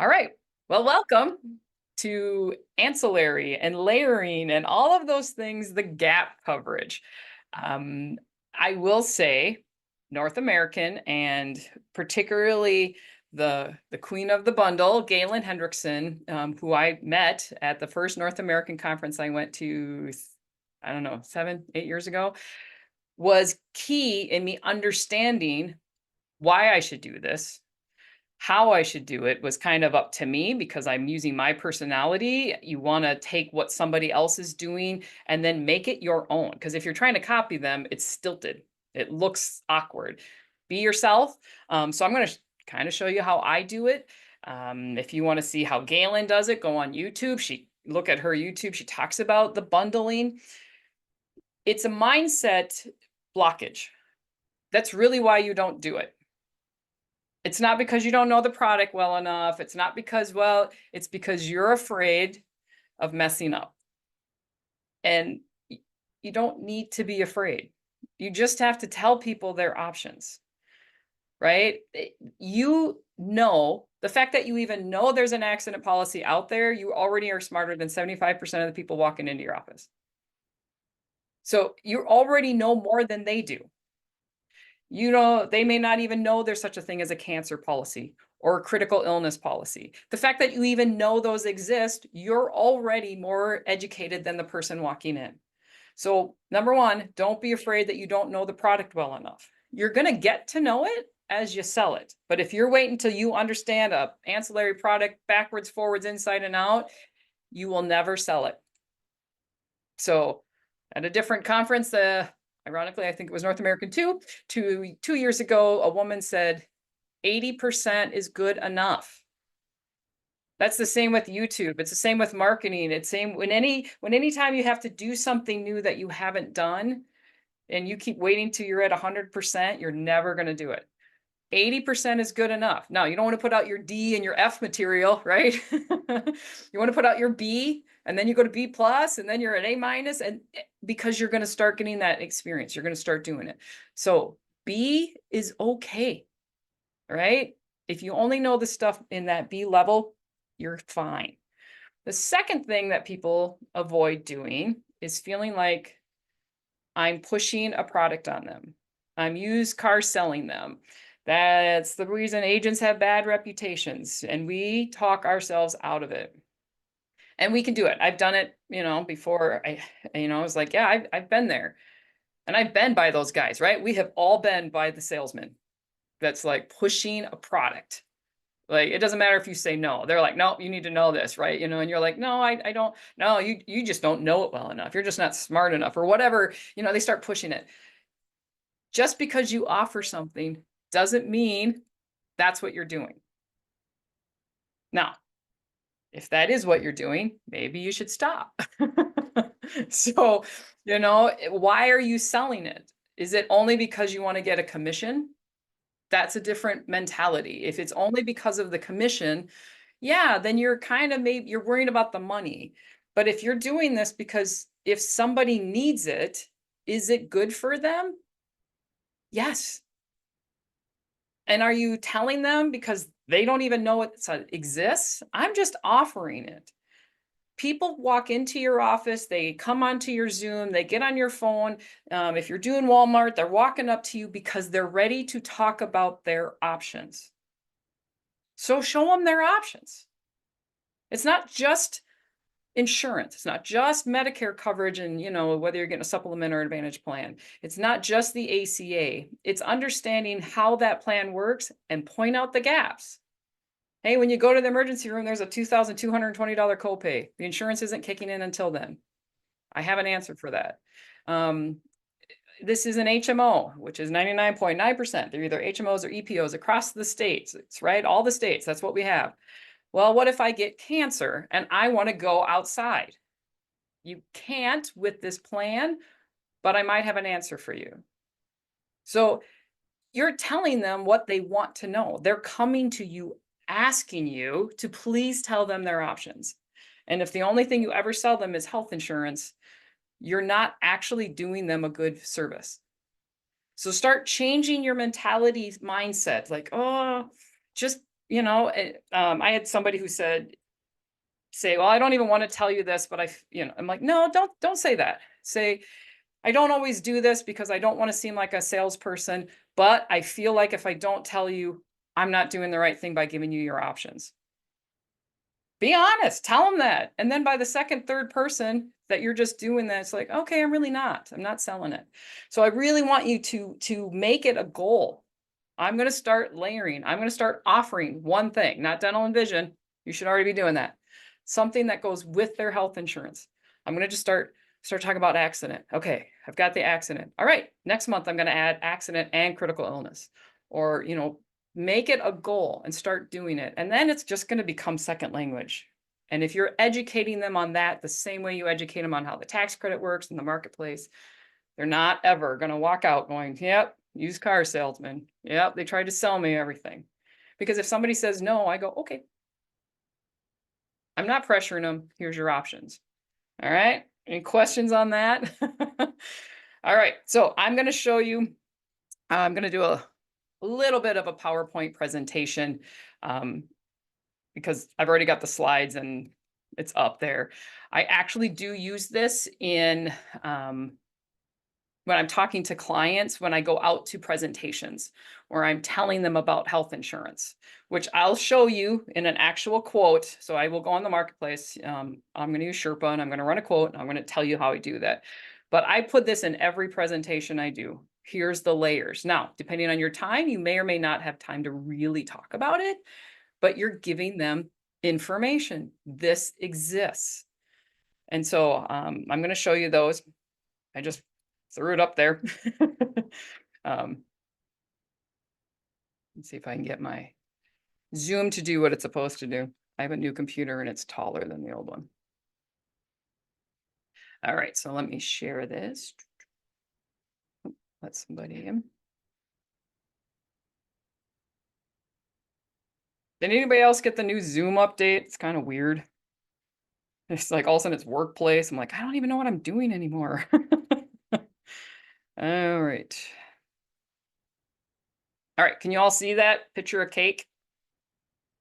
All right. Well, welcome to ancillary and layering and all of those things, the gap coverage. Um, I will say North American and particularly the queen of the bundle, Galen Hendrickson, who I met at the first North American conference I went to, I don't know, 7, 8 years ago, was key in me understanding why I should do this. How I should do it was kind of up to me because I'm using my personality. You want to take what somebody else is doing and then make it your own. Because if you're trying to copy them, it's stilted. It looks awkward. Be yourself. So I'm going to kind of show you how I do it. If you want to see how Galen does it, go on YouTube. She look at her YouTube. She talks about the bundling. It's a mindset blockage. That's really why you don't do it. It's not because you don't know the product well enough. It's not because, well, it's because you're afraid of messing up. And you don't need to be afraid. You just have to tell people their options, right? You know, the fact that you even know there's an accident policy out there, you already are smarter than 75% of the people walking into your office. So you already know more than they do. You know, they may not even know there's such a thing as a cancer policy or a critical illness policy. The fact that you even know those exist, you're already more educated than the person walking in. So, number one, don't be afraid that you don't know the product well enough. You're going to get to know it as you sell it. But if you're waiting until you understand a ancillary product backwards, forwards, inside and out, you will never sell it. So, at a different conference, ironically, I think it was North American too, 2 years ago, a woman said 80% is good enough. That's the same with YouTube. It's the same with marketing. It's same when anytime you have to do something new that you haven't done and you keep waiting till you're at 100%, you're never going to do it. 80% is good enough. Now, you don't want to put out your D and your F material, right? You want to put out your B and then you go to B plus and then you're at A minus, and because you're going to start getting that experience, you're going to start doing it. So B is okay, right? If you only know the stuff in that B level, you're fine. The second thing that people avoid doing is feeling like I'm pushing a product on them. I'm used car selling them. That's the reason agents have bad reputations, and we talk ourselves out of it. And we can do it. I've done it, before. I was like, yeah, I've been there. And I've been by those guys, right? We have all been by the salesman that's like pushing a product. Like, it doesn't matter if you say no. They're like, no, you need to know this, right? And you're like, no, I don't. No, you just don't know it well enough. You're just not smart enough or whatever. They start pushing it. Just because you offer something doesn't mean that's what you're doing. Now, if that is what you're doing, maybe you should stop. So, why are you selling it? Is it only because you want to get a commission? That's a different mentality. If it's only because of the commission, yeah, then you're kind of maybe you're worrying about the money. But if you're doing this because if somebody needs it, is it good for them? Yes. And are you telling them because they don't even know it exists? I'm just offering it. People walk into your office, they come onto your Zoom, they get on your phone. If you're doing Walmart, they're walking up to you because they're ready to talk about their options. So show them their options. It's not just insurance. It's not just Medicare coverage and, whether you're getting a supplement or advantage plan. It's not just the ACA. It's understanding how that plan works and point out the gaps. Hey, when you go to the emergency room, there's a $2,220 copay. The insurance isn't kicking in until then. I have an answer for that. This is an HMO, which is 99.9%. They're either HMOs or EPOs across the states. It's right, all the states. That's what we have. Well, what if I get cancer and I want to go outside? You can't with this plan, but I might have an answer for you. So you're telling them what they want to know. They're coming to you asking you to please tell them their options. And if the only thing you ever sell them is health insurance, you're not actually doing them a good service. So start changing your mentality mindset. Like, oh, just, I had somebody who say, well, I don't even want to tell you this, but I'm like, no, don't say that. Say, I don't always do this because I don't want to seem like a salesperson, but I feel like if I don't tell you, I'm not doing the right thing by giving you your options. Be honest, tell them that. And then by the second, third person that you're just doing that, it's like, okay, I'm not selling it. So I really want you to make it a goal. I'm going to start layering. I'm going to start offering one thing, not dental and vision. You should already be doing that. Something that goes with their health insurance. I'm going to just start talking about accident. Okay, I've got the accident. All right, next month I'm going to add accident and critical illness. Or, make it a goal and start doing it. And then it's just going to become second language. And if you're educating them on that the same way you educate them on how the tax credit works in the marketplace, they're not ever going to walk out going, yep, used car salesman. Yep, they tried to sell me everything. Because if somebody says no, I go, okay, I'm not pressuring them. Here's your options. All right. Any questions on that? All right. So I'm going to show you, I'm going to do a little bit of a PowerPoint presentation because I've already got the slides and it's up there. I actually do use this in when I'm talking to clients, when I go out to presentations, where I'm telling them about health insurance, which I'll show you in an actual quote. So I will go on the marketplace. I'm going to use Sherpa and I'm going to run a quote and I'm going to tell you how I do that. But I put this in every presentation I do. Here's the layers. Now, depending on your time, you may or may not have time to really talk about it, but you're giving them information. This exists. And so I'm going to show you those. I just threw it up there. Let's see if I can get my Zoom to do what it's supposed to do. I have a new computer and it's taller than the old one. All right, so let me share this. Let somebody in. Did anybody else get the new Zoom update? It's kind of weird. It's like all of a sudden it's workplace. I'm like, I don't even know what I'm doing anymore. All right. All right, can you all see that picture of cake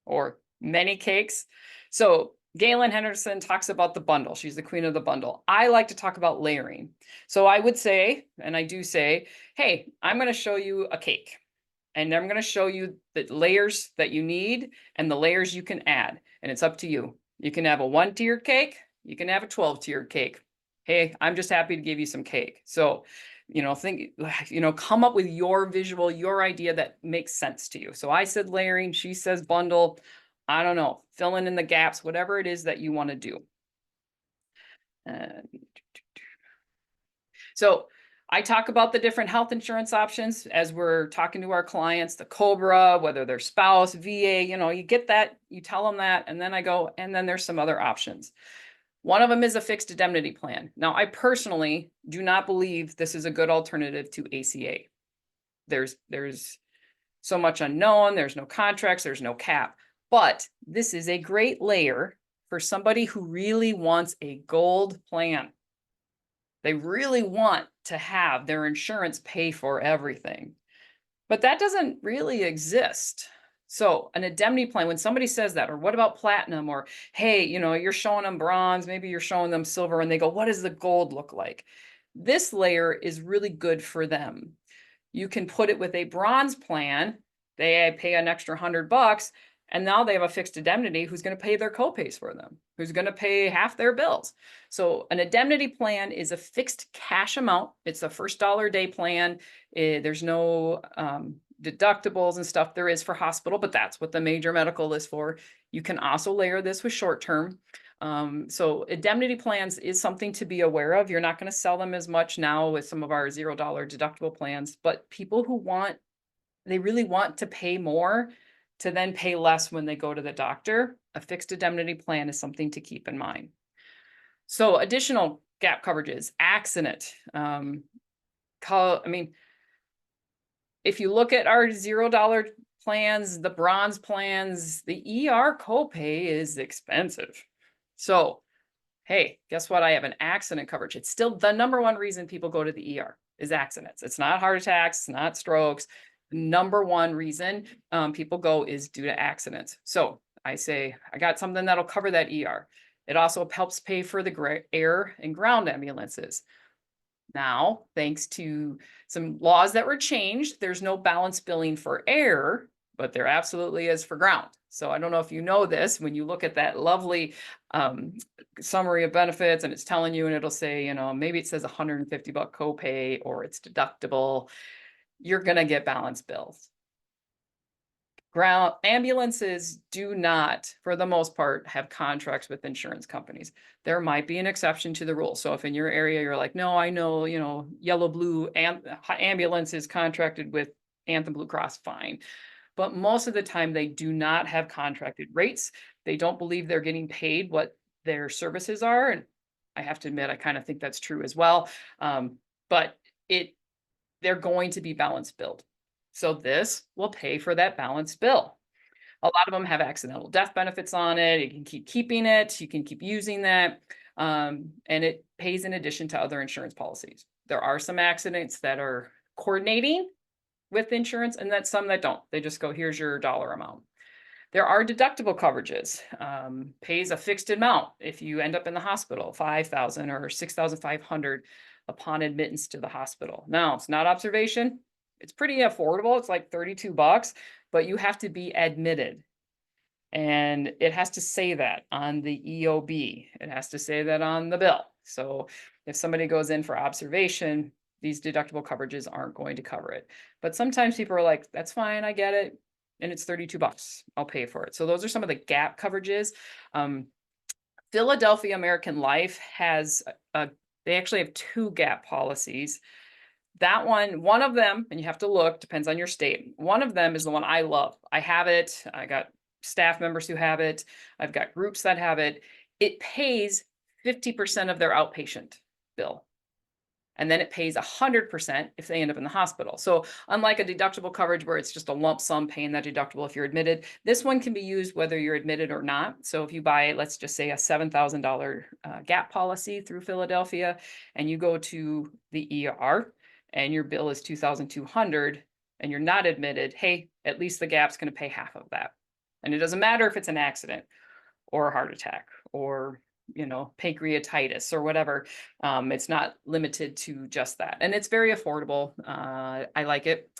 or many cakes? So Galen Henderson talks about the bundle. She's the queen of the bundle. I like to talk about layering. So I would say, and I do say, hey, I'm going to show you a cake. And I'm going to show you the layers that you need and the layers you can add. And it's up to you. You can have a 1-tiered cake. You can have a 12-tiered cake. Hey, I'm just happy to give you some cake. So, come up with your visual, your idea that makes sense to you. So I said layering, she says bundle. I don't know, filling in the gaps, whatever it is that you want to do. So I talk about the different health insurance options as we're talking to our clients, the COBRA, whether they're spouse, VA, you get that, you tell them that, and then I go, and then there's some other options. One of them is a fixed indemnity plan. Now, I personally do not believe this is a good alternative to ACA. There's so much unknown, there's no contracts, there's no cap, but this is a great layer for somebody who really wants a gold plan. They really want to have their insurance pay for everything, but that doesn't really exist. So an indemnity plan, when somebody says that, or what about platinum, or, hey, you're showing them bronze, maybe you're showing them silver, and they go, what does the gold look like? This layer is really good for them. You can put it with a bronze plan. They pay an extra $100, and now they have a fixed indemnity who's going to pay their copays for them, who's going to pay half their bills. So an indemnity plan is a fixed cash amount. It's a first dollar a day plan. There's no deductibles and stuff there is for hospital, but that's what the major medical is for. You can also layer this with short term. So indemnity plans is something to be aware of. You're not going to sell them as much now with some of our $0 deductible plans, but people who they really want to pay more to then pay less when they go to the doctor, a fixed indemnity plan is something to keep in mind. So additional gap coverages, accident. If you look at our $0 plans, the bronze plans, the ER copay is expensive. So, hey, guess what? I have an accident coverage. It's still the number one reason people go to the ER is accidents. It's not heart attacks, it's not strokes. number one reason people go is due to accidents. So I say, I got something that'll cover that ER. It also helps pay for the air and ground ambulances. Now, thanks to some laws that were changed, there's no balance billing for air, but there absolutely is for ground. So I don't know if you know this, when you look at that lovely um, summary of benefits and it's telling you, and it'll say, you know, maybe it says $150 copay or it's deductible, you're going to get balance bills. Ground ambulances do not, for the most part, have contracts with insurance companies. There might be an exception to the rule. So if in your area you're like, no, I know, you know, Yellow Blue ambulance is contracted with Anthem Blue Cross, fine. But most of the time they do not have contracted rates. They don't believe they're getting paid what their services are. And I have to admit, I kind of think that's true as well. But they're going to be balance billed. So this will pay for that balance bill. A lot of them have accidental death benefits on it. You can keep keeping it. You can keep using that. And it pays in addition to other insurance policies. There are some accidents that are coordinating with insurance and that some that don't. They just go, here's your dollar amount. There are deductible coverages, pays a fixed amount if you end up in the hospital, 5,000 or 6,500 upon admittance to the hospital. Now, it's not observation. It's pretty affordable. It's like $32, but you have to be admitted. And it has to say that on the EOB. It has to say that on the bill. So if somebody goes in for observation, these deductible coverages aren't going to cover it. But sometimes people are like, that's fine, I get it. And it's $32. I'll pay for it. So those are some of the gap coverages. Philadelphia American Life has they actually have two gap policies. That one of them, and you have to look, depends on your state. One of them is the one I love. I have it. I got staff members who have it. I've got groups that have it. It pays 50% of their outpatient bill. And then it pays 100% if they end up in the hospital. So unlike a deductible coverage where it's just a lump sum paying that deductible if you're admitted, this one can be used whether you're admitted or not. So if you buy, let's just say a $7,000 gap policy through Philadelphia, and you go to the ER and your bill is $2,200 and you're not admitted, hey, at least the gap's going to pay half of that. And it doesn't matter if it's an accident or a heart attack or, you know, pancreatitis or whatever. It's not limited to just that. And it's very affordable. I like it.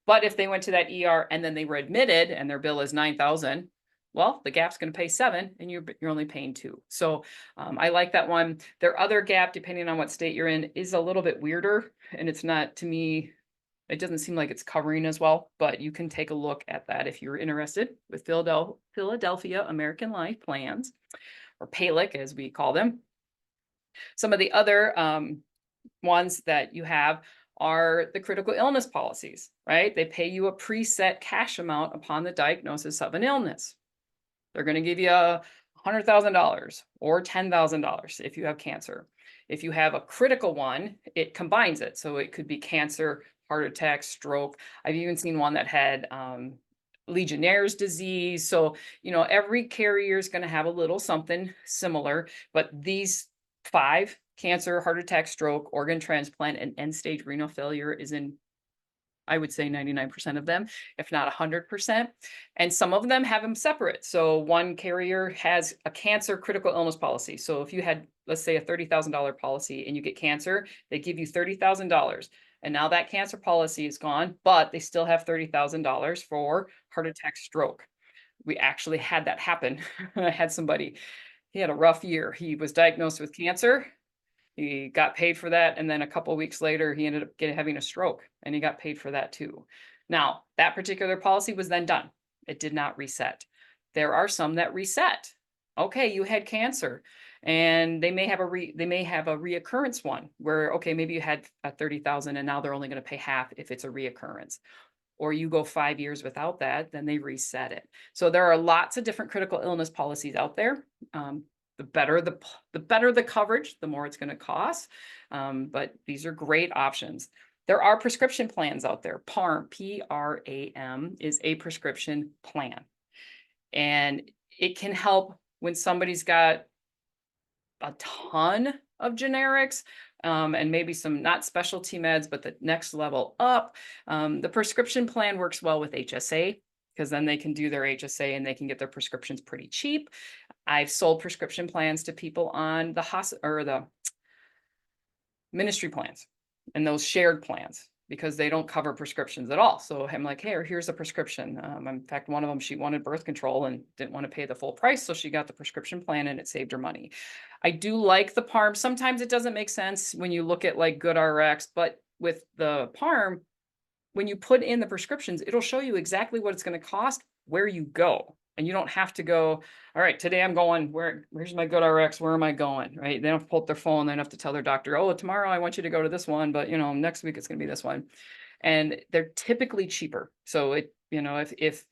But if they went to that ER and then they were admitted and their bill is 9,000, well, the gap's going to pay 7 and you're only paying 2. So I like that one. Their other gap, depending on what state you're in, is a little bit weirder. And it's not, to me, it doesn't seem like it's covering as well, but you can take a look at that if you're interested with Philadelphia American Life plans, or PALIC as we call them. Some of the other ones that you have are the critical illness policies, right? They pay you a preset cash amount upon the diagnosis of an illness. They're going to give you $100,000 or $10,000 if you have cancer. If you have a critical one, it combines it. So it could be cancer, heart attack, stroke. I've even seen one that had Legionnaire's disease. So, you know, every carrier is going to have a little something similar, but these 5, cancer, heart attack, stroke, organ transplant, and end-stage renal failure is in, I would say 99% of them, if not 100%. And some of them have them separate. So one carrier has a cancer critical illness policy. So if you had, let's say, a $30,000 policy and you get cancer, they give you $30,000. And now that cancer policy is gone, but they still have $30,000 for heart attack, stroke. We actually had that happen. I had somebody, he had a rough year. He was diagnosed with cancer. He got paid for that. And then a couple of weeks later, he ended up having a stroke and he got paid for that too. Now, that particular policy was then done. It did not reset. There are some that reset. Okay, you had cancer and they may have a reoccurrence one where, okay, maybe you had a 30,000 and now they're only going to pay half if it's a reoccurrence. Or you go 5 years without that, then they reset it. So there are lots of different critical illness policies out there. The better the coverage, the more it's going to cost. But these are great options. There are prescription plans out there. PARM, P-R-A-M, is a prescription plan. And it can help when somebody's got a ton of generics. and maybe some not specialty meds, but the next level up. The prescription plan works well with HSA because then they can do their HSA and they can get their prescriptions pretty cheap. I've sold prescription plans to people on the ministry plans and those shared plans because they don't cover prescriptions at all. So I'm like, hey, here's a prescription. In fact, one of them, she wanted birth control and didn't want to pay the full price. So she got the prescription plan and it saved her money. I do like the PARM. Sometimes it doesn't make sense when you look at like GoodRx, but with the PARM, when you put in the prescriptions, it'll show you exactly what it's going to cost where you go. And you don't have to go, all right, today I'm going, where's my GoodRx? Where am I going? Right? They don't have to pull up their phone. They don't have to tell their doctor, oh, tomorrow I want you to go to this one, but next week it's going to be this one. And they're typically cheaper. So if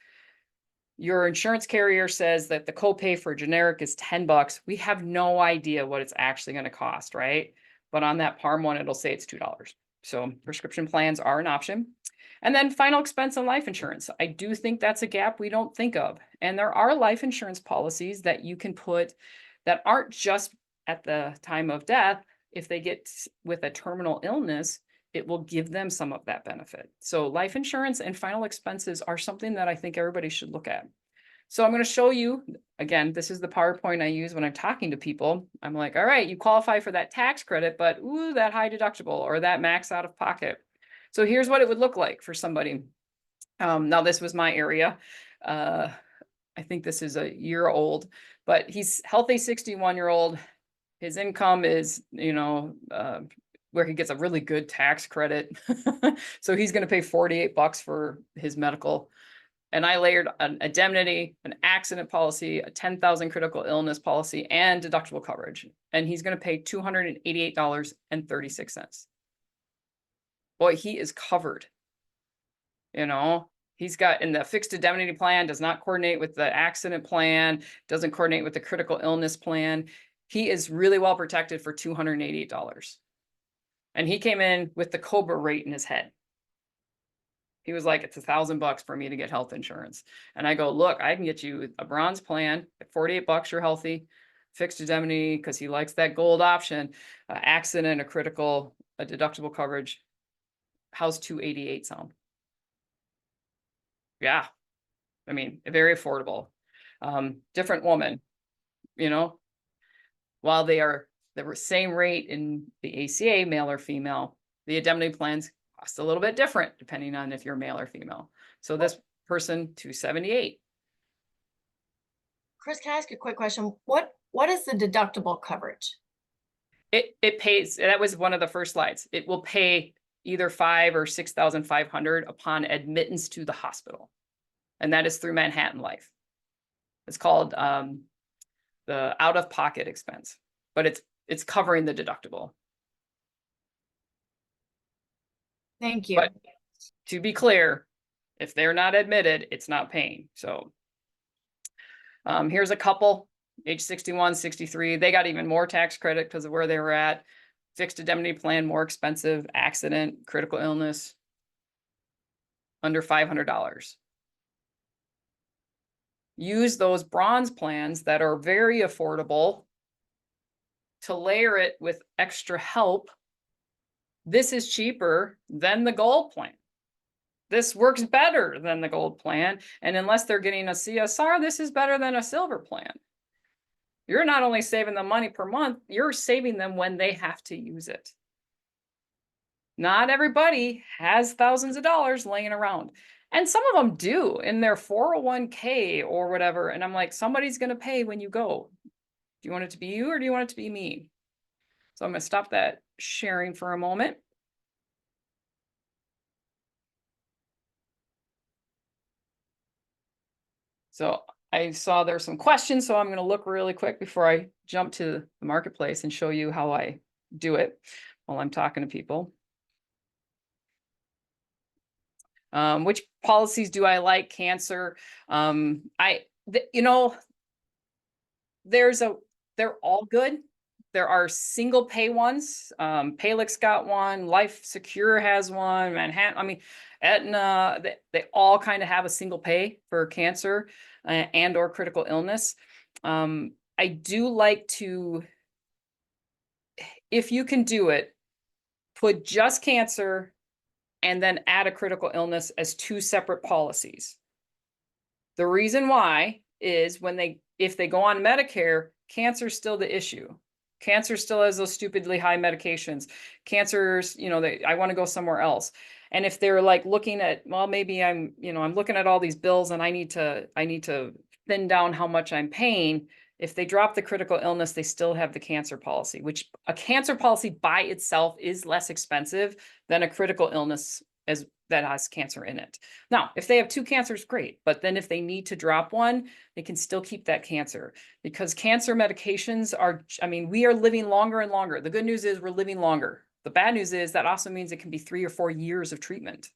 your insurance carrier says that the copay for generic is $10, we have no idea what it's actually going to cost, right? But on that PARM one, it'll say it's $2. So prescription plans are an option. And then final expense on life insurance. I do think that's a gap we don't think of. And there are life insurance policies that you can put that aren't just at the time of death. If they get with a terminal illness, it will give them some of that benefit. So life insurance and final expenses are something that I think everybody should look at. So I'm going to show you, again, this is the PowerPoint I use when I'm talking to people. I'm like, all right, you qualify for that tax credit, but ooh, that high deductible or that max out of pocket. So here's what it would look like for somebody. Now this was my area. I think this is a year old, but he's healthy 61-year-old. His income is, where he gets a really good tax credit. So he's going to pay $48 for his medical. And I layered an indemnity, an accident policy, a 10,000 critical illness policy, and deductible coverage. And he's going to pay $288.36. Boy, he is covered. He's got, in the fixed indemnity plan, does not coordinate with the accident plan, doesn't coordinate with the critical illness plan. He is really well protected for $288. And he came in with the COBRA rate in his head. He was like, it's $1,000 for me to get health insurance. And I go, look, I can get you a bronze plan at $48, you're healthy, fixed indemnity, because he likes that gold option, accident, a deductible coverage. How's $288 sound? Yeah. I mean, very affordable. Different woman, while they are the same rate in the ACA, male or female, the indemnity plans cost a little bit different depending on if you're male or female. So this person, $278. Chris, can I ask a quick question? What is the deductible coverage? It pays, that was one of the first slides. It will pay either $5,000 or $6,500 upon admittance to the hospital. And that is through Manhattan Life. It's called the out-of-pocket expense, but it's covering the deductible. Thank you. But to be clear, if they're not admitted, it's not paying. So here's a couple, age 61, 63. They got even more tax credit because of where they were at. Fixed indemnity plan, more expensive. Accident, critical illness, under $500. Use those bronze plans that are very affordable to layer it with extra help. This is cheaper than the gold plan. This works better than the gold plan. And unless they're getting a CSR, this is better than a silver plan. You're not only saving them money per month, you're saving them when they have to use it. Not everybody has thousands of dollars laying around. And some of them do in their 401k or whatever. And I'm like, somebody's going to pay when you go. Do you want it to be you or do you want it to be me? So I'm going to stop that sharing for a moment. So I saw there's some questions, so I'm going to look really quick before I jump to the marketplace and show you how I do it while I'm talking to people. Which policies do I like? Cancer. They're all good. There are single pay ones. Palix got one, Life Secure has one, Manhattan, I mean, Aetna, they all kind of have a single pay for cancer and or critical illness. I do like to, if you can do it, put just cancer and then add a critical illness as two separate policies. The reason why is if they go on Medicare, cancer's still the issue. Cancer still has those stupidly high medications. Cancer's, I want to go somewhere else. And if they're like looking at, well, maybe I'm looking at all these bills and I need to thin down how much I'm paying. If they drop the critical illness, they still have the cancer policy, which a cancer policy by itself is less expensive than a critical illness that has cancer in it. Now, if they have two cancers, great. But then if they need to drop one, they can still keep that cancer, because cancer medications we are living longer and longer. The good news is we're living longer. The bad news is that also means it can be 3 or 4 years of treatment.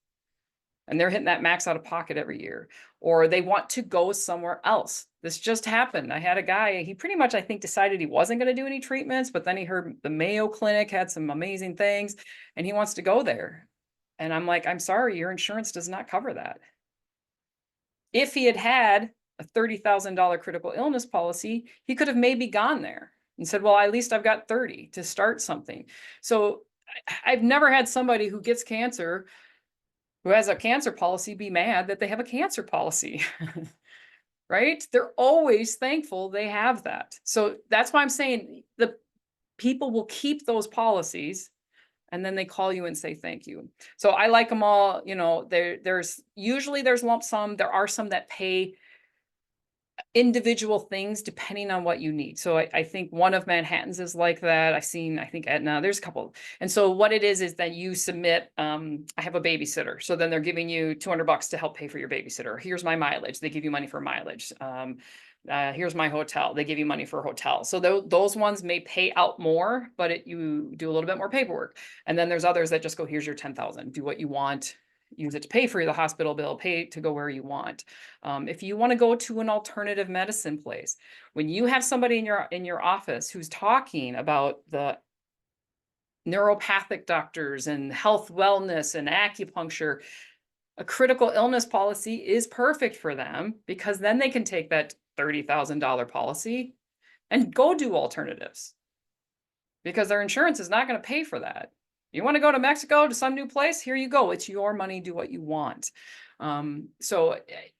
And they're hitting that max out of pocket every year, or they want to go somewhere else. This just happened. I had a guy, he pretty much, I think, decided he wasn't going to do any treatments, but then he heard the Mayo Clinic had some amazing things and he wants to go there. And I'm like, I'm sorry, your insurance does not cover that. If he had had a $30,000 critical illness policy, he could have maybe gone there and said, well, at least I've got 30 to start something. So I've never had somebody who gets cancer, who has a cancer policy, be mad that they have a cancer policy, right? They're always thankful they have that. So that's why I'm saying the people will keep those policies and then they call you and say thank you. So I like them all. There's lump sum. There are some that pay individual things depending on what you need. So I think one of Manhattan's is like that. I think Aetna, there's a couple. And so what it is that you submit, I have a babysitter. So then they're giving you $200 to help pay for your babysitter. Here's my mileage. They give you money for mileage. Here's my hotel. They give you money for a hotel. So those ones may pay out more, but you do a little bit more paperwork. And then there's others that just go, here's your 10,000, do what you want, use it to pay for the hospital bill, pay to go where you want. If you want to go to an alternative medicine place, when you have somebody in your office who's talking about the neuropathic doctors and health wellness and acupuncture, a critical illness policy is perfect for them, because then they can take that $30,000 policy and go do alternatives, because their insurance is not going to pay for that. You want to go to Mexico, to some new place? Here you go. It's your money. Do what you want. So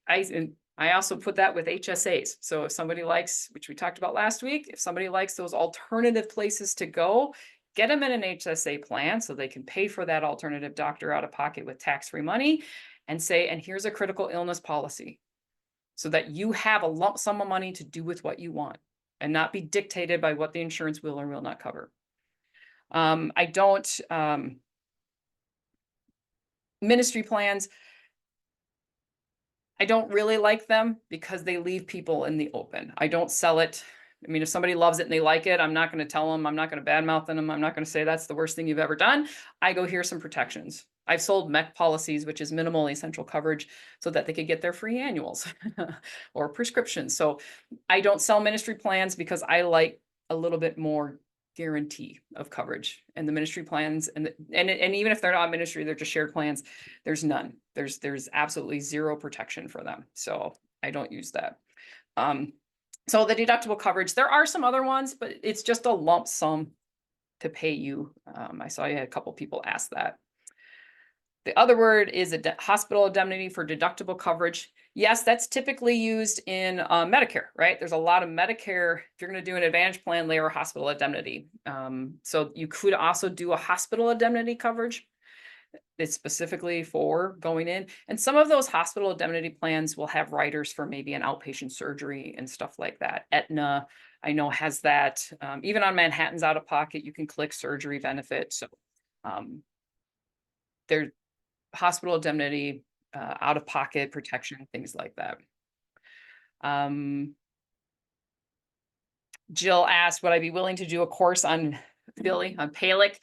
I also put that with HSAs. So if somebody likes, which we talked about last week, if somebody likes those alternative places to go, get them in an HSA plan so they can pay for that alternative doctor out of pocket with tax-free money, and say, and here's a critical illness policy, so that you have a lump sum of money to do with what you want and not be dictated by what the insurance will or will not cover. Ministry plans, I don't really like them because they leave people in the open. I don't sell it. I mean, if somebody loves it and they like it, I'm not going to tell them, I'm not going to badmouth them. I'm not going to say that's the worst thing you've ever done. I go, here's some protections. I've sold MEC policies, which is minimal essential coverage, so that they could get their free annuals or prescriptions. So I don't sell ministry plans because I like a little bit more guarantee of coverage. And the ministry plans, and even if they're not ministry, they're just shared plans, there's none. There's absolutely zero protection for them. So I don't use that. So the deductible coverage, there are some other ones, but it's just a lump sum to pay you. I saw you had a couple people ask that. The other word is a hospital indemnity for deductible coverage. Yes, that's typically used in Medicare, right? There's a lot of Medicare. If you're going to do an Advantage plan, layer hospital indemnity. So you could also do a hospital indemnity coverage. It's specifically for going in. And some of those hospital indemnity plans will have riders for maybe an outpatient surgery and stuff like that. Aetna, I know, has that. Even on Manhattan's out of pocket, you can click surgery benefit. So there's hospital indemnity, out of pocket protection, things like that. Jill asked, would I be willing to do a course on PALIC?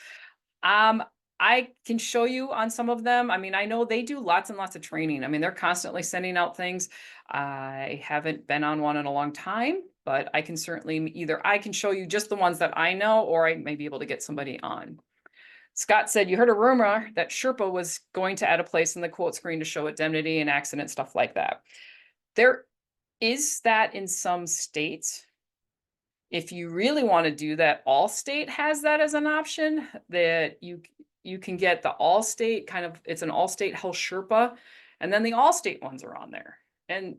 I can show you on some of them. I mean, I know they do lots and lots of training. I mean, they're constantly sending out things. I haven't been on one in a long time, but I can certainly I can show you just the ones that I know, or I may be able to get somebody on. Scott said, you heard a rumor that Sherpa was going to add a place in the quote screen to show indemnity and accident, stuff like that. There is that in some states. If you really want to do that, Allstate has that as an option, that you can get the Allstate kind of, it's an Allstate Health Sherpa, and then the Allstate ones are on there. And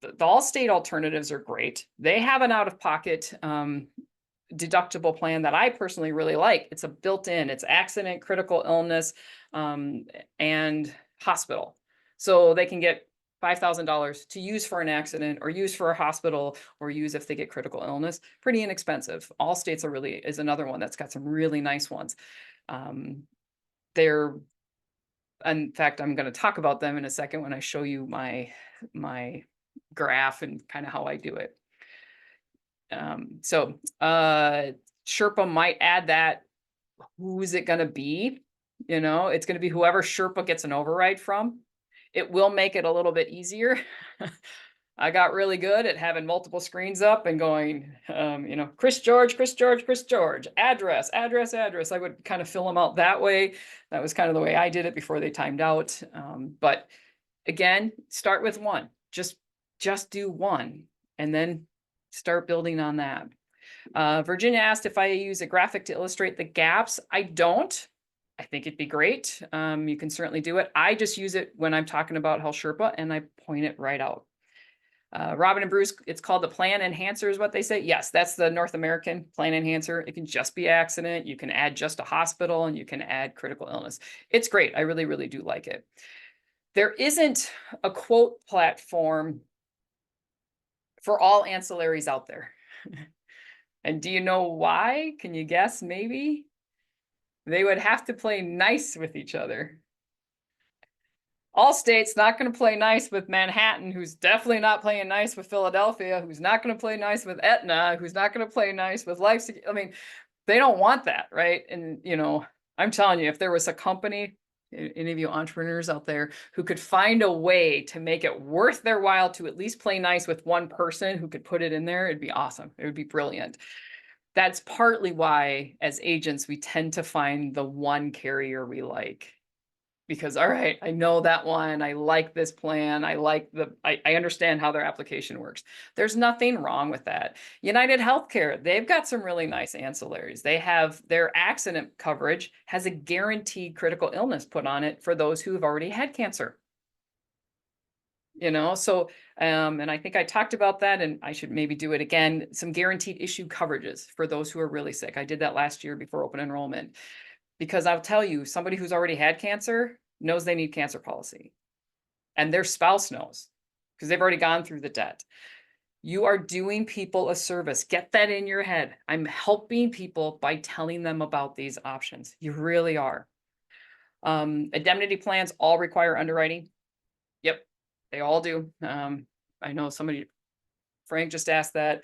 the Allstate alternatives are great. They have an out-of-pocket deductible plan that I personally really like. It's a built-in, it's accident, critical illness, and hospital. So they can get $5,000 to use for an accident or use for a hospital or use if they get critical illness. Pretty inexpensive. Allstate's is another one that's got some really nice ones. They're, in fact, I'm going to talk about them in a second when I show you my graph and kind of how I do it. Sherpa might add that. Who is it going to be? You know, it's going to be whoever Sherpa gets an override from. It will make it a little bit easier. I got really good at having multiple screens up and going, you know, Chris George, address. I would kind of fill them out that way. That was kind of the way I did it before they timed out. But again, start with one. Just do one and then start building on that. Virginia asked if I use a graphic to illustrate the gaps. I don't. I think it'd be great. You can certainly do it. I just use it when I'm talking about Health Sherpa and I point it right out. Robin and Bruce, it's called the Plan Enhancer is what they say. Yes, that's the North American Plan Enhancer. It can just be accident. You can add just a hospital and you can add critical illness. It's great. I really, really do like it. There isn't a quote platform for all ancillaries out there. And do you know why? Can you guess maybe? They would have to play nice with each other. Allstate's not going to play nice with Manhattan, who's definitely not playing nice with Philadelphia, who's not going to play nice with Aetna, who's not going to play nice with Life. I mean, they don't want that, right? And, you know, I'm telling you, if there was a company, any of you entrepreneurs out there who could find a way to make it worth their while to at least play nice with one person who could put it in there, it'd be awesome. It would be brilliant. That's partly why, as agents, we tend to find the one carrier we like. Because, all right, I know that one. I like this plan. I understand how their application works. There's nothing wrong with that. United Healthcare, they've got some really nice ancillaries. They have their accident coverage has a guaranteed critical illness put on it for those who have already had cancer. You know, so, and I think I talked about that and I should maybe do it again. Some guaranteed issue coverages for those who are really sick. I did that last year before open enrollment. Because I'll tell you, somebody who's already had cancer knows they need cancer policy. And their spouse knows because they've already gone through the debt. You are doing people a service. Get that in your head. I'm helping people by telling them about these options. You really are. Indemnity plans all require underwriting. Yep, they all do. I know Frank just asked that.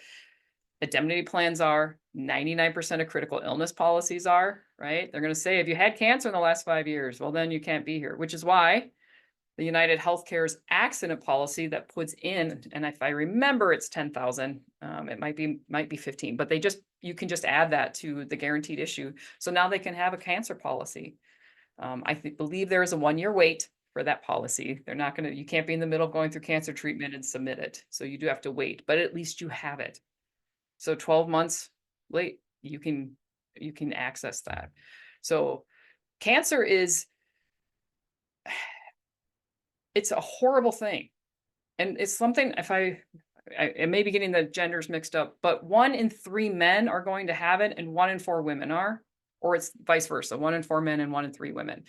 Indemnity plans are, 99% of critical illness policies are, right? They're going to say, if you had cancer in the last 5 years, well, then you can't be here, which is why the United Healthcare's accident policy that puts in, and if I remember, it's 10,000, it might be 15, but you can just add that to the guaranteed issue. So now they can have a cancer policy. I believe there is a 1-year wait for that policy. You can't be in the middle going through cancer treatment and submit it. So you do have to wait, but at least you have it. So 12 months late, you can access that. So cancer it's a horrible thing. And it's something, I may be getting the genders mixed up, but 1 in 3 men are going to have it and 1 in 4 women are, or it's vice versa, 1 in 4 men and 1 in 3 women.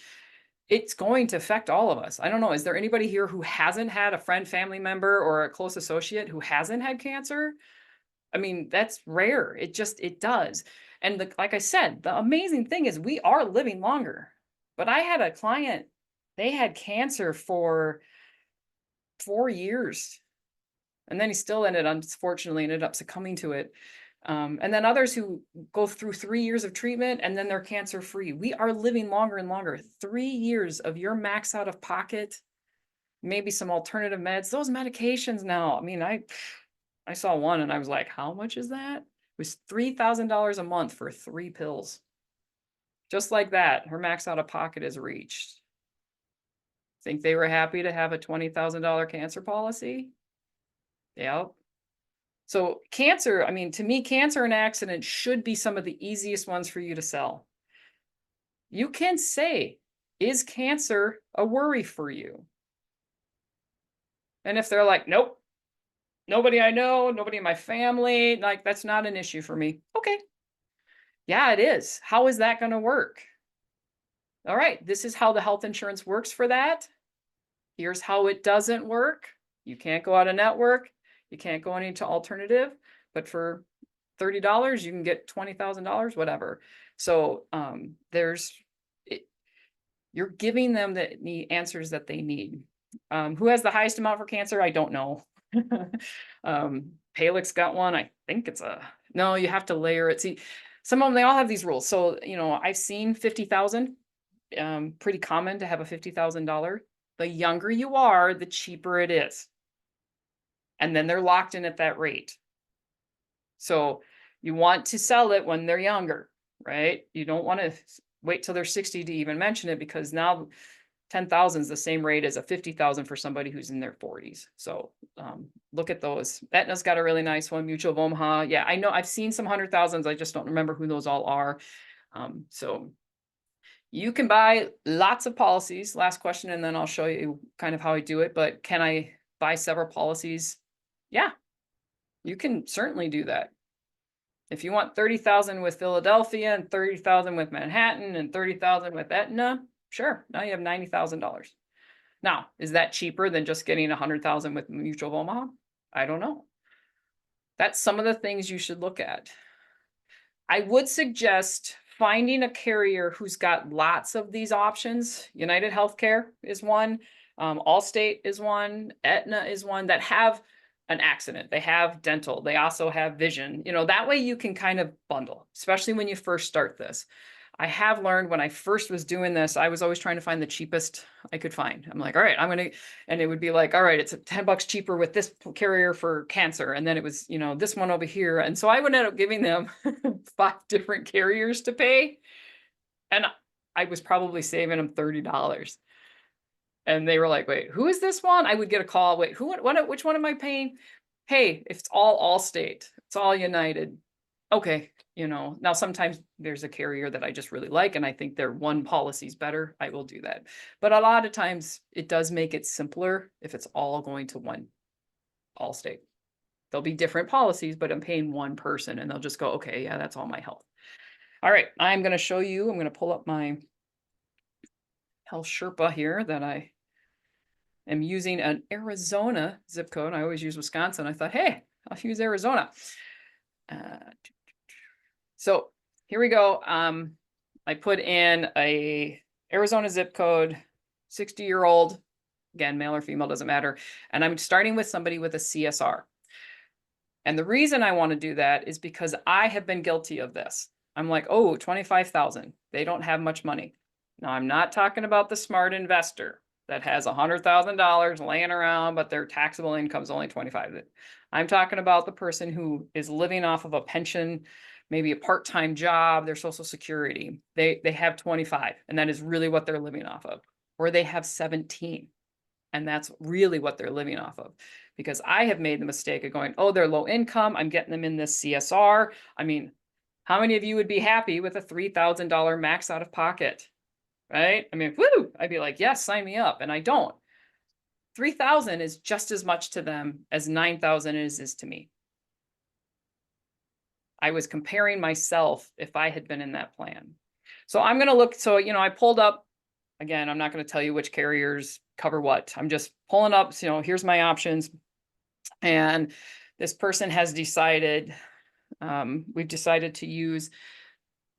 It's going to affect all of us. I don't know. Is there anybody here who hasn't had a friend, family member, or a close associate who hasn't had cancer? I mean, that's rare. It does. And like I said, the amazing thing is we are living longer. But I had a client, they had cancer for 4 years. And then he still unfortunately ended up succumbing to it. And then others who go through 3 years of treatment and then they're cancer free. We are living longer and longer. 3 years of your max out of pocket, maybe some alternative meds, those medications now. I mean, I saw one and I was like, how much is that? It was $3,000 a month for 3 pills. Just like that, her max out of pocket is reached. Think they were happy to have a $20,000 cancer policy? Yep. So cancer, I mean, to me, cancer and accident should be some of the easiest ones for you to sell. You can say, is cancer a worry for you? And if they're like, nope, nobody I know, nobody in my family, like that's not an issue for me. Okay. Yeah, it is. How is that going to work? All right, this is how the health insurance works for that. Here's how it doesn't work. You can't go out of network. You can't go into alternative, but for $30, you can get $20,000, whatever. So there's, you're giving them the answers that they need. Who has the highest amount for cancer? I don't know. Palix got one. I think it's no, you have to layer it. See, some of them, they all have these rules. So, I've seen 50,000, pretty common to have a $50,000. The younger you are, the cheaper it is. And then they're locked in at that rate. So you want to sell it when they're younger, right? You don't want to wait till they're 60 to even mention it, because now 10,000 is the same rate as a 50,000 for somebody who's in their 40s. So look at those. Aetna's got a really nice one. Mutual of Omaha. Yeah, I know I've seen some 100,000s. I just don't remember who those all are. So you can buy lots of policies. Last question, and then I'll show you kind of how I do it. But can I buy several policies? Yeah, you can certainly do that. If you want 30,000 with Philadelphia and 30,000 with Manhattan and 30,000 with Aetna, sure. Now you have $90,000. Now, is that cheaper than just getting 100,000 with Mutual of Omaha? I don't know. That's some of the things you should look at. I would suggest finding a carrier who's got lots of these options. United Healthcare is one. Allstate is one. Aetna is one that have an accident. They have dental. They also have vision. That way you can kind of bundle, especially when you first start this. I have learned when I first was doing this, I was always trying to find the cheapest I could find. I'm like, all right, and it would be like, all right, it's $10 cheaper with this carrier for cancer. And then it was, this one over here. And so I would end up giving them 5 different carriers to pay. And I was probably saving them $30. And they were like, wait, who is this one? I would get a call. Wait, which one am I paying? Hey, if it's all Allstate, it's all United. Okay. Now sometimes there's a carrier that I just really like, and I think their one policy is better. I will do that. But a lot of times it does make it simpler if it's all going to one Allstate. There'll be different policies, but I'm paying one person, and they'll just go, okay, yeah, that's all my health. All right. I'm going to show you, I'm going to pull up my Health Sherpa here that I am using an Arizona zip code. I always use Wisconsin. I thought, hey, I'll use Arizona. So here we go. I put in a Arizona zip code, 60-year-old, again, male or female, doesn't matter. And I'm starting with somebody with a CSR. And the reason I want to do that is because I have been guilty of this. I'm like, oh, 25,000. They don't have much money. Now, I'm not talking about the smart investor that has $100,000 laying around, but their taxable income is only 25. I'm talking about the person who is living off of a pension, maybe a part-time job, their Social Security. They have 25, and that is really what they're living off of. Or they have 17, and that's really what they're living off of. Because I have made the mistake of going, oh, they're low income, I'm getting them in this CSR. I mean, how many of you would be happy with a $3,000 max out of pocket? Right? I mean, woo, I'd be like, yes, sign me up. And I don't. 3,000 is just as much to them as 9,000 is to me. I was comparing myself if I had been in that plan. So I'm going to look. So, I pulled up, again, I'm not going to tell you which carriers cover what. I'm just pulling up, here's my options. And this person has decided, we've decided to use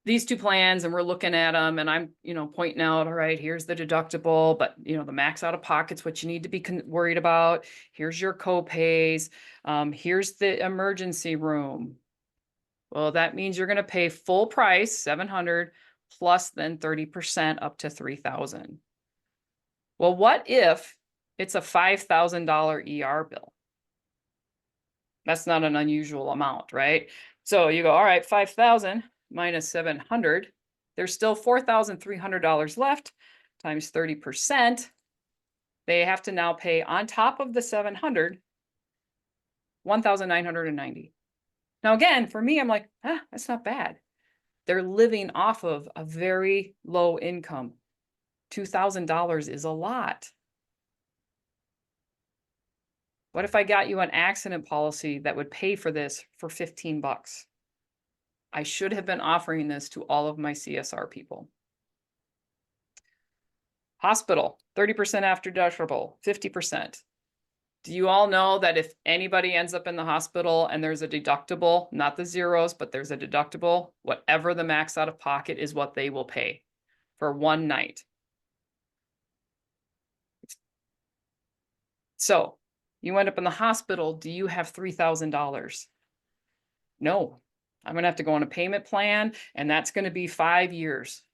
these 2 plans, and we're looking at them, and I'm, pointing out, all right, here's the deductible, but the max out of pocket's what you need to be worried about. Here's your co-pays. Here's the emergency room. Well, that means you're going to pay full price, $700, plus then 30% up to $3,000. Well, what if it's a $5,000 ER bill? That's not an unusual amount, right? So you go, all right, 5,000 minus 700, there's still $4,300 left, times 30%. They have to now pay on top of the 700, 1,990. Now, again, for me, I'm like, that's not bad. They're living off of a very low income. $2,000 is a lot. What if I got you an accident policy that would pay for this for 15 bucks? I should have been offering this to all of my CSR people. Hospital, 30% after deductible, 50%. Do you all know that if anybody ends up in the hospital and there's a deductible, not the zeros, but there's a deductible, whatever the max out of pocket is what they will pay for one night. So you end up in the hospital, do you have $3,000? No, I'm gonna have to go on a payment plan, and that's gonna be 5 years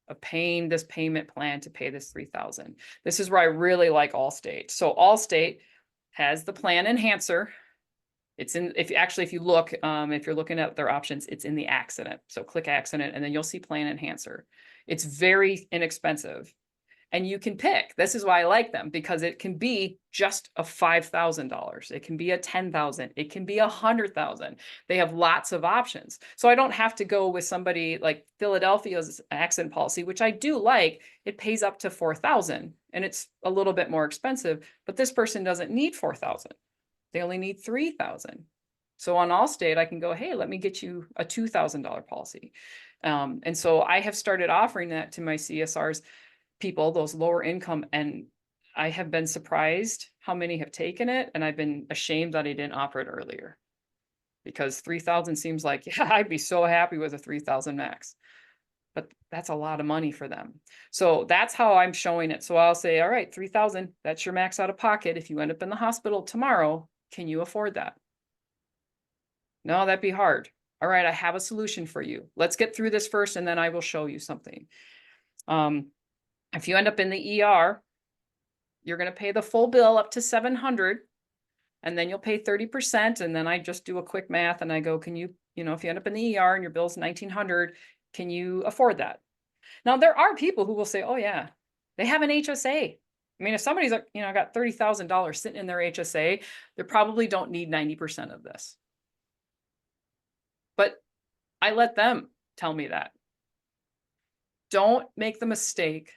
of paying this payment plan to pay this 3,000. This is where I really like Allstate. So Allstate has the plan enhancer. It's in, if you look, if you're looking at their options, it's in the accident. So click accident and then you'll see plan enhancer. It's very inexpensive. And you can pick. This is why I like them, because it can be just a $5,000. It can be a 10,000. It can be 100,000. They have lots of options. So I don't have to go with somebody like Philadelphia's accident policy, which I do like. It pays up to 4,000 and it's a little bit more expensive, but this person doesn't need 4,000. They only need 3,000. So on Allstate, I can go, hey, let me get you a $2,000 policy. And so I have started offering that to my CSRs people, those lower income, and I have been surprised how many have taken it, and I've been ashamed that I didn't offer it earlier. Because 3,000 seems like, yeah, I'd be so happy with a 3,000 max. But that's a lot of money for them. So that's how I'm showing it. So I'll say, all right, 3,000, that's your max out of pocket. If you end up in the hospital tomorrow, can you afford that? No, that'd be hard. All right, I have a solution for you. Let's get through this first, and then I will show you something. If you end up in the ER, you're going to pay the full bill up to $700, and then you'll pay 30%. And then I just do a quick math and I go, can you, if you end up in the ER and your bill's $1,900, can you afford that? Now, there are people who will say, oh yeah, they have an HSA. I mean, if somebody's, got $30,000 sitting in their HSA, they probably don't need 90% of this. But I let them tell me that. Don't make the mistake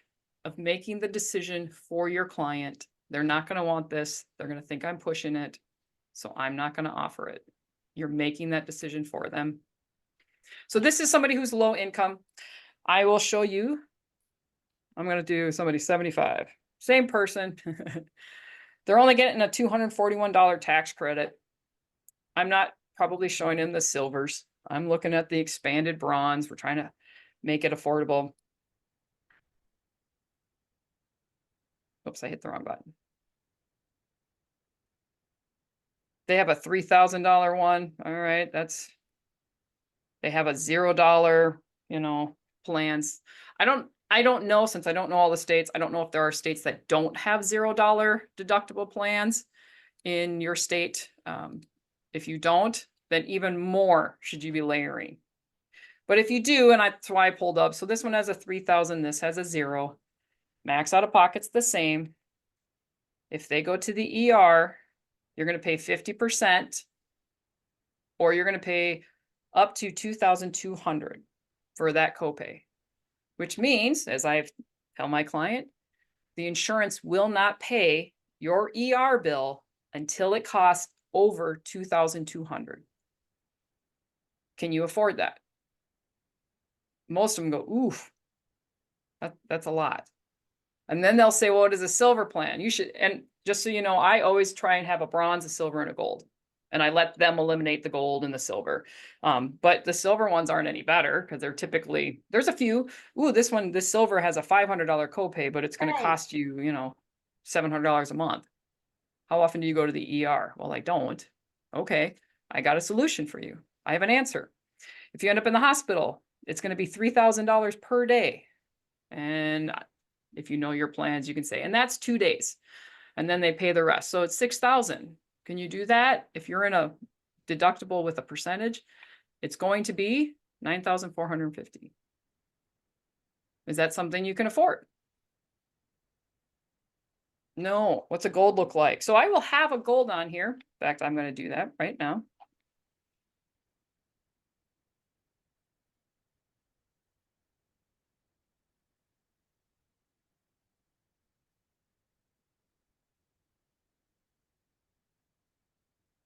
of making the decision for your client. They're not going to want this. They're going to think I'm pushing it. So I'm not going to offer it. You're making that decision for them. So this is somebody who's low income. I will show you. I'm going to do somebody 75. Same person. They're only getting a $241 tax credit. I'm not probably showing them the silvers. I'm looking at the expanded bronze. We're trying to make it affordable. Oops, I hit the wrong button. They have a $3,000 one. All right, they have a $0, plans. I don't know, since I don't know all the states. I don't know if there are states that don't have $0 deductible plans in your state. If you don't, then even more should you be layering. But if you do, and that's why I pulled up. So this one has a 3,000, this has a 0. Max out of pocket's the same. If they go to the ER, you're going to pay 50%, or you're going to pay up to $2,200 for that copay, which means, as I tell my client, the insurance will not pay your ER bill until it costs over $2,200. Can you afford that? Most of them go, oof, that's a lot. And then they'll say, well, what is a silver plan? You should, and just so you know, I always try and have a bronze, a silver, and a gold. And I let them eliminate the gold and the silver. But the silver ones aren't any better because they're typically, there's a few. Ooh, this silver has a $500 copay, but it's going to cost you, $700 a month. How often do you go to the ER? Well, I don't. Okay, I got a solution for you. I have an answer. If you end up in the hospital, it's going to be $3,000 per day. And if you know your plans, you can say, and that's 2 days. And then they pay the rest. So it's 6,000. Can you do that? If you're in a deductible with a percentage, it's going to be 9,450. Is that something you can afford? No. What's a gold look like? So I will have a gold on here. In fact, I'm going to do that right now.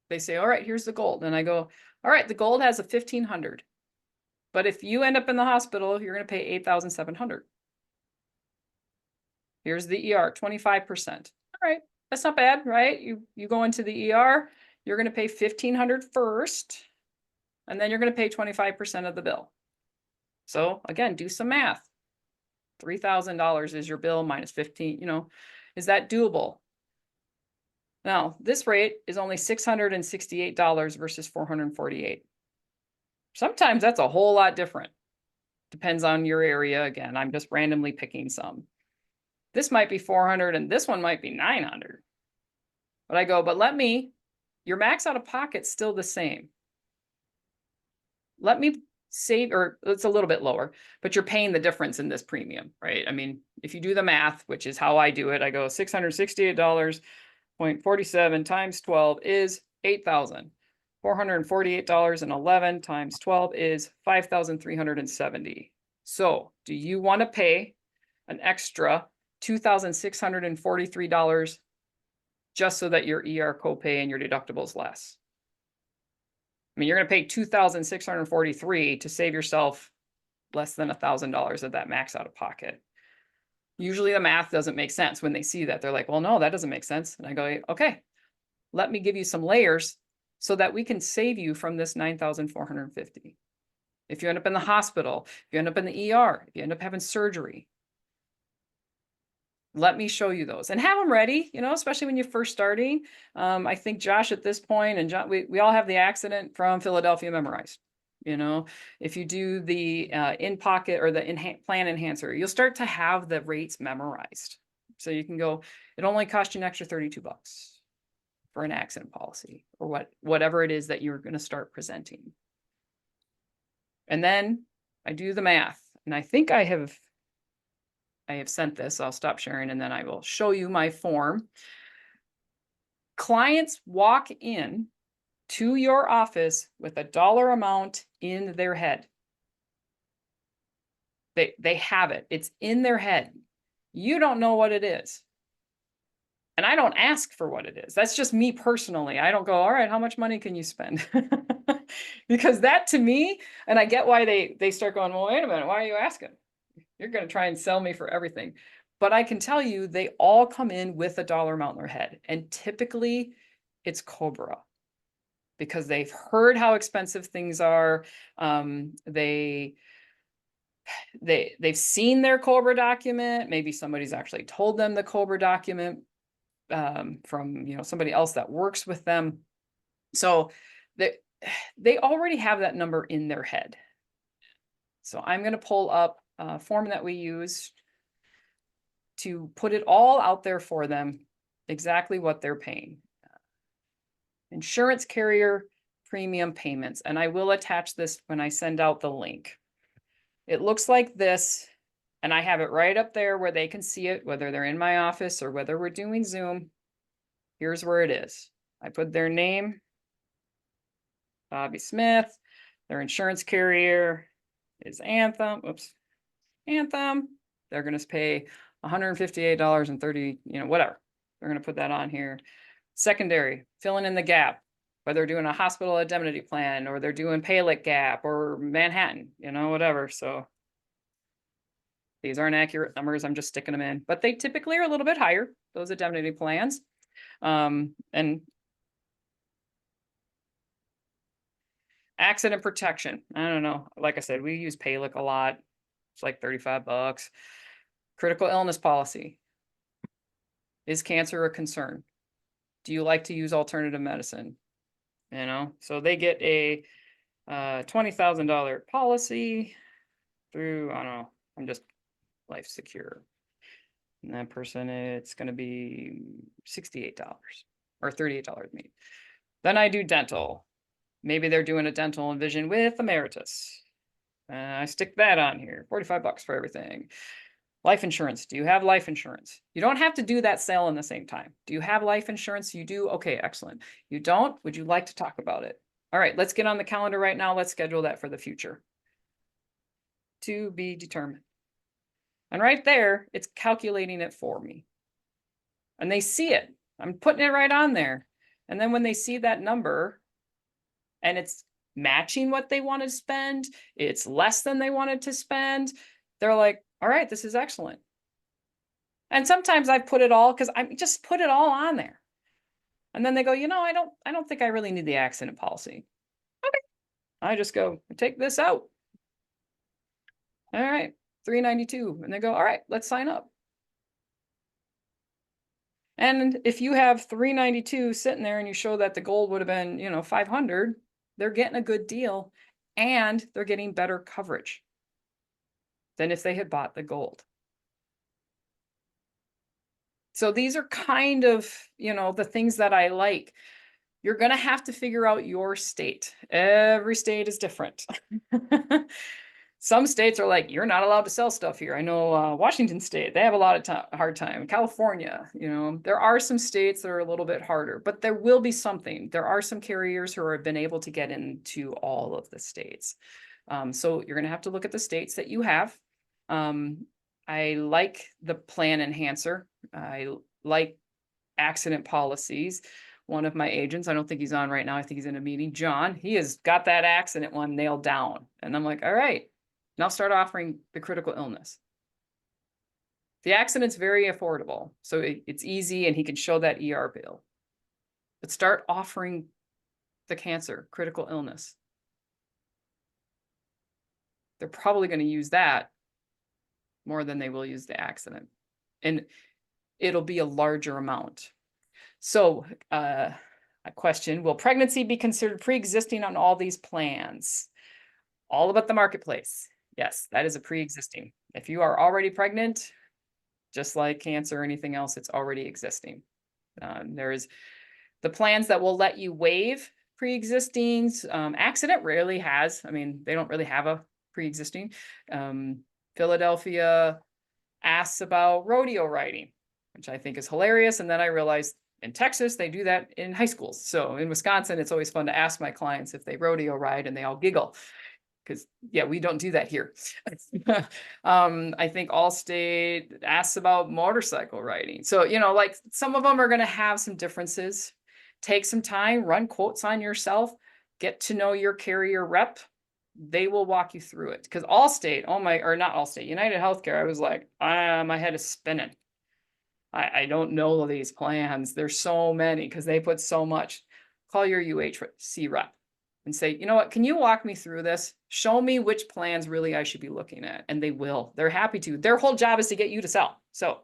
They say, all right, here's the gold. And I go, all right, the gold has a 1,500. But if you end up in the hospital, you're going to pay 8,700. Here's the ER, 25%. All right, that's not bad, right? You go into the ER, you're going to pay 1,500 first, and then you're going to pay 25% of the bill. So again, do some math. $3,000 is your bill minus 15, is that doable? Now, this rate is only $668 versus $448. Sometimes that's a whole lot different. Depends on your area. Again, I'm just randomly picking some. This might be 400 and this one might be 900. But I go, your max out of pocket's still the same. Let me save, or it's a little bit lower, but you're paying the difference in this premium, right? I mean, if you do the math, which is how I do it, I go $668.47 times 12 is $8,000. $448.11 times 12 is $5,370. So do you want to pay an extra $2,643 just so that your ER copay and your deductible is less? I mean, you're going to pay $2,643 to save yourself less than $1,000 of that max out of pocket. Usually the math doesn't make sense when they see that. They're like, well, no, that doesn't make sense. And I go, okay, let me give you some layers so that we can save you from this $9,450. If you end up in the hospital, if you end up in the ER, if you end up having surgery, let me show you those and have them ready, especially when you're first starting. I think Josh at this point, and John, we all have the accident from Philadelphia memorized. If you do the in-pocket or the plan enhancer, you'll start to have the rates memorized. So you can go, it only cost you an extra $32 for an accident policy or whatever it is that you're going to start presenting. And then I do the math, and I think I have sent this. I'll stop sharing and then I will show you my form. Clients walk in to your office with a dollar amount in their head. They have it. It's in their head. You don't know what it is. And I don't ask for what it is. That's just me personally. I don't go, all right, how much money can you spend? Because that to me, and I get why they start going, well, wait a minute, why are you asking? You're going to try and sell me for everything. But I can tell you, they all come in with a dollar amount in their head. And typically it's COBRA because they've heard how expensive things are. They've seen their COBRA document. Maybe somebody's actually told them the COBRA document from somebody else that works with them. So they already have that number in their head. So I'm going to pull up a form that we use to put it all out there for them, exactly what they're paying. Insurance carrier premium payments, and I will attach this when I send out the link. It looks like this, and I have it right up there where they can see it, whether they're in my office or whether we're doing Zoom. Here's where it is. I put their name, Bobby Smith, their insurance carrier is Anthem. Oops. Anthem. They're going to pay $158.30, whatever. They're going to put that on here. Secondary, filling in the gap, whether they're doing a hospital indemnity plan or they're doing PALIC gap or Manhattan, whatever. So these aren't accurate numbers. I'm just sticking them in, but they typically are a little bit higher, those indemnity plans. And accident protection. I don't know. Like I said, we use PALIC a lot. It's like $35. Critical illness policy. Is cancer a concern? Do you like to use alternative medicine? So they get a $20,000 policy through, I don't know, I'm just Life Secure. And that person, it's going to be $68 or $38 maybe. Then I do dental. Maybe they're doing a dental and vision with Emeritus. I stick that on here, $45 for everything. Life insurance. Do you have life insurance? You don't have to do that sale in the same time. Do you have life insurance? You do? Okay, excellent. You don't? Would you like to talk about it? All right, let's get on the calendar right now. Let's schedule that for the future. To be determined. And right there, it's calculating it for me. And they see it. I'm putting it right on there. And then when they see that number and it's matching what they want to spend, it's less than they wanted to spend, they're like, all right, this is excellent. And sometimes I put it all, because I just put it all on there. And then they go, I don't think I really need the accident policy. Okay. I just go, take this out. All right, $392. And they go, all right, let's sign up. And if you have $392 sitting there and you show that the gold would have been, $500, they're getting a good deal and they're getting better coverage than if they had bought the gold. So these are kind of, the things that I like. You're going to have to figure out your state. Every state is different. Some states are like, you're not allowed to sell stuff here. I know Washington State, they have a lot of hard time. California, there are some states that are a little bit harder, but there will be something. There are some carriers who have been able to get into all of the states. So you're going to have to look at the states that you have. I like the plan enhancer. I like accident policies. One of my agents, I don't think he's on right now, I think he's in a meeting, John, he has got that accident one nailed down. And I'm like, all right, now start offering the critical illness. The accident's very affordable, so it's easy and he can show that ER bill. But start offering the cancer, critical illness. They're probably going to use that more than they will use the accident. And it'll be a larger amount. So a question, will pregnancy be considered pre-existing on all these plans? All about the marketplace. Yes, that is a pre-existing. If you are already pregnant, just like cancer or anything else, it's already existing. There is the plans that will let you waive pre-existings. Accident rarely has, they don't really have a pre-existing. Philadelphia asks about rodeo riding, which I think is hilarious. And then I realized in Texas, they do that in high schools. So in Wisconsin, it's always fun to ask my clients if they rodeo ride and they all giggle. Because, yeah, we don't do that here. I think Allstate asks about motorcycle riding. So, like some of them are going to have some differences. Take some time, run quotes on yourself, get to know your carrier rep. They will walk you through it. Because Allstate, not Allstate, United Healthcare, I was like, my head is spinning. I don't know these plans. There's so many because they put so much. Call your UHC rep and say, you know what, can you walk me through this? Show me which plans really I should be looking at. And they will. They're happy to. Their whole job is to get you to sell. So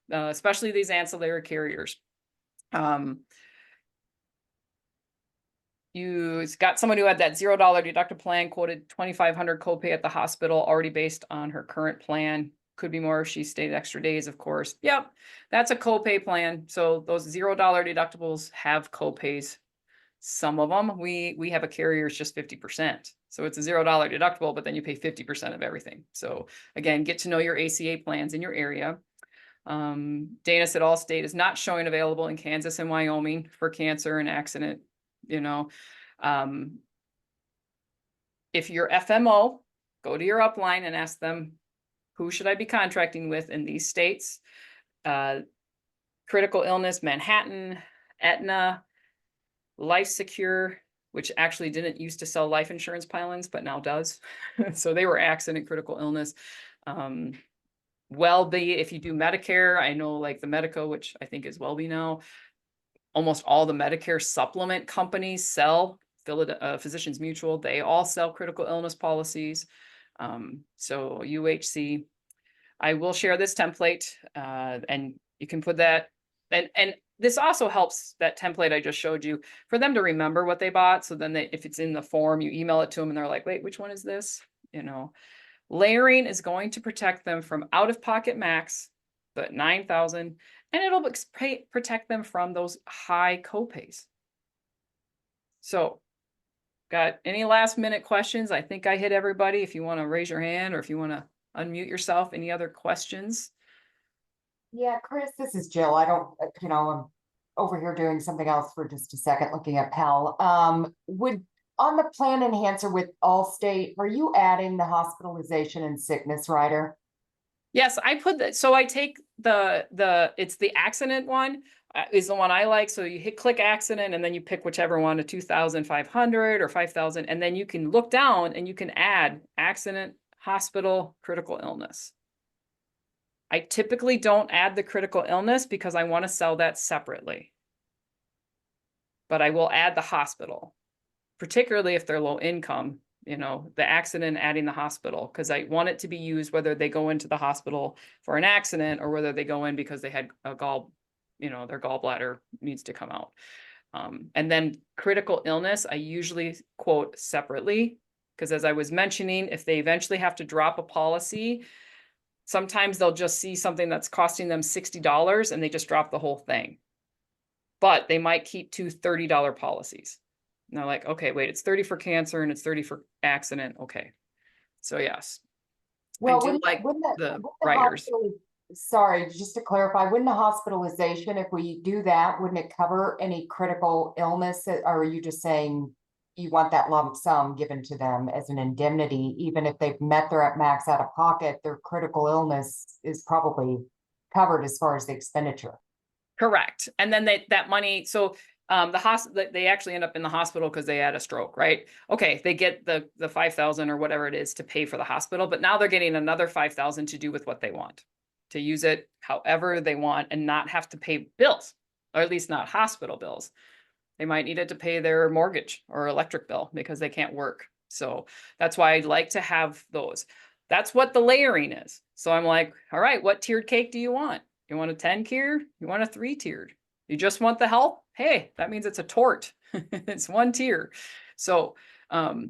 especially these ancillary carriers. You got someone who had that $0 deductible plan, quoted $2,500 copay at the hospital, already based on her current plan. Could be more if she stayed extra days, of course. Yep, that's a copay plan. So those $0 deductibles have copays. Some of them, we have a carrier, it's just 50%. So it's a $0 deductible, but then you pay 50% of everything. So again, get to know your ACA plans in your area. Dana said Allstate is not showing available in Kansas and Wyoming for cancer and accident. If you're FMO, go to your upline and ask them, who should I be contracting with in these states? Critical illness, Manhattan, Aetna, Life Secure, which actually didn't used to sell life insurance plans, but now does. So they were accident, critical illness. Wellbe, if you do Medicare, I know like the Medico, which I think is Wellbe now, almost all the Medicare supplement companies sell. Physicians Mutual, they all sell critical illness policies. So UHC, I will share this template and you can put that, and this also helps, that template I just showed you, for them to remember what they bought. So then if it's in the form, you email it to them and they're like, wait, which one is this? Layering is going to protect them from out-of-pocket max, but $9,000, and it'll protect them from those high copays. So got any last minute questions? I think I hit everybody. If you want to raise your hand or if you want to unmute yourself, any other questions? Yeah, Chris, this is Jill. I don't, I'm over here doing something else for just a second, looking at Pell. On the plan enhancer with Allstate, are you adding the and sickness rider? Yes, I put that. So I take it's the accident one. is the one I like. So you hit click accident and then you pick whichever one, a 2,500 or 5,000, and then you can look down and you can add accident, hospital, critical illness. I typically don't add the critical illness because I want to sell that separately. But I will add the hospital, particularly if they're low income, you know, the accident, adding the hospital, because I want it to be used whether they go into the hospital for an accident or whether they go in because they had a their gallbladder needs to come out. And then critical illness, I usually quote separately, because as I was mentioning, if they eventually have to drop a policy, sometimes they'll just see something that's costing them $60 and they just drop the whole thing. But they might keep two $30 policies. And they're like, okay, wait, it's 30 for cancer and it's 30 for accident. Okay. So yes. Well, do wouldn't- like wouldn't the wouldn't writers. Sorry, just to clarify, wouldn't the hospitalization, if we do that, wouldn't it cover any critical illness? Or are you just saying you want that lump sum given to them as an indemnity, even if they've met their max out of pocket, their critical illness is probably covered as far as the expenditure? Correct. And then that money, so they actually end up in the hospital because they had a stroke, right? Okay, they get the 5,000 or whatever it is to pay for the hospital, but now they're getting another 5,000 to do with what they want, to use it however they want and not have to pay bills, or at least not hospital bills. They might need it to pay their mortgage or electric bill because they can't work. So that's why I'd like to have those. That's what the layering is. So I'm like, all right, what tiered cake do you want? You want a 10 tier? You want a 3 tiered? You just want the help? Hey, that means it's a tort. It's 1 tier. So, I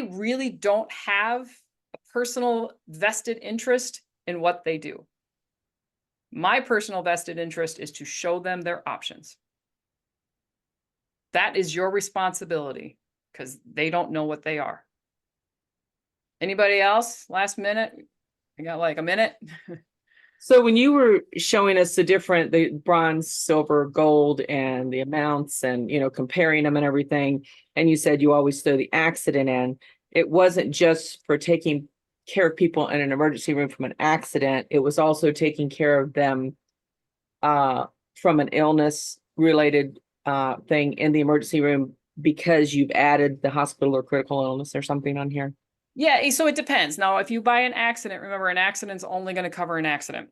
really don't have a personal vested interest in what they do. My personal vested interest is to show them their options. That is your responsibility because they don't know what they are. Anybody else? Last minute? I got like a minute. So when you were showing us the bronze, silver, gold, and the amounts and, comparing them and everything, and you said you always throw the accident in, it wasn't just for taking care of people in an emergency room from an accident. It was also taking care of them from an illness related thing in the emergency room because you've added the hospital or critical illness or something on here. Yeah, so it depends. Now, if you buy an accident, remember an accident's only going to cover an accident.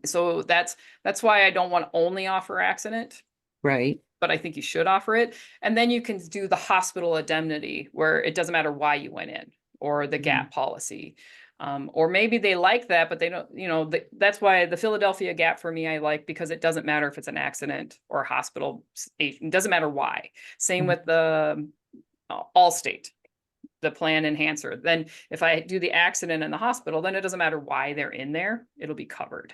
So that's why I don't want to only offer accident. Right. But I think you should offer it. And then you can do the hospital indemnity where it doesn't matter why you went in, or the gap policy. Or maybe they like that, but they don't, that's why the Philadelphia gap for me, I like, because it doesn't matter if it's an accident or a hospital. It doesn't matter why. Same with the Allstate, the plan enhancer. Then if I do the accident in the hospital, then it doesn't matter why they're in there, it'll be covered.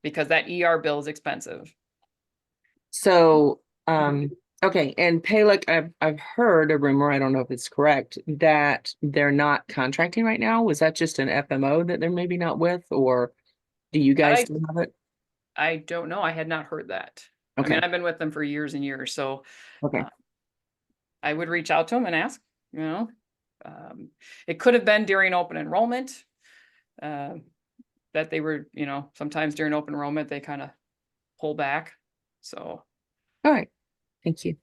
Because that ER bill is expensive. So, okay. And Palek, I've heard a rumor, I don't know if it's correct, that they're not contracting right now. Was that just an FMO that they're maybe not with, or do you guys still have it? I don't know. I had not heard that. Okay. I mean, I've been with them for years and years, so Okay. I would reach out to them and ask, it could have been during open enrollment, that they were, sometimes during open enrollment, they kind of pull back. So. All right. Thank you.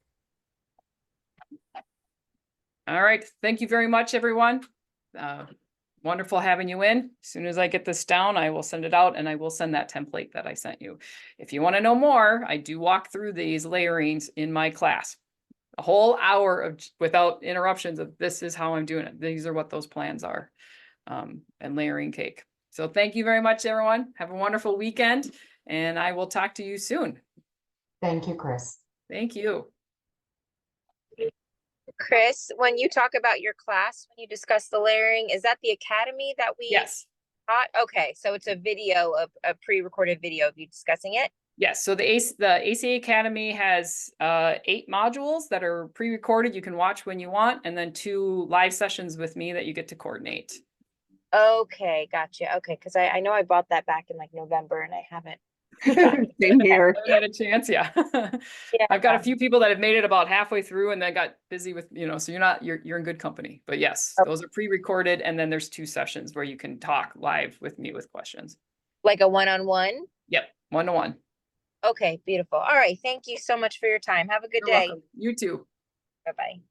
All right. Thank you very much, everyone. Wonderful having you in. As soon as I get this down, I will send it out, and I will send that template that I sent you. If you want to know more, I do walk through these layerings in my class. A whole hour without interruptions of this is how I'm doing it. These are what those plans are, and layering cake. So thank you very much, everyone. Have a wonderful weekend, and I will talk to you soon. Thank you, Chris. Thank you. Chris, when you talk about your class, when you discuss the layering, is that the academy that we Yes. taught? Okay, so it's a video of a pre-recorded video of you discussing it. Yes, so the ACA Academy has 8 modules that are pre-recorded. You can watch when you want, and then 2 live sessions with me that you get to coordinate. Okay, gotcha. Okay, because I know I bought that back in like November and I haven't. Same here. I haven't had a chance, yeah. Yeah. I've got a few people that have made it about halfway through and then got busy with, so you're in good company. But yes, Okay. those are pre-recorded, and then there's 2 sessions where you can talk live with me with questions. Like a one-on-one? Yep. 1-to-1. Okay, beautiful. All right. Thank you so much for your time. Have a good You're day. welcome. You too. Bye-bye.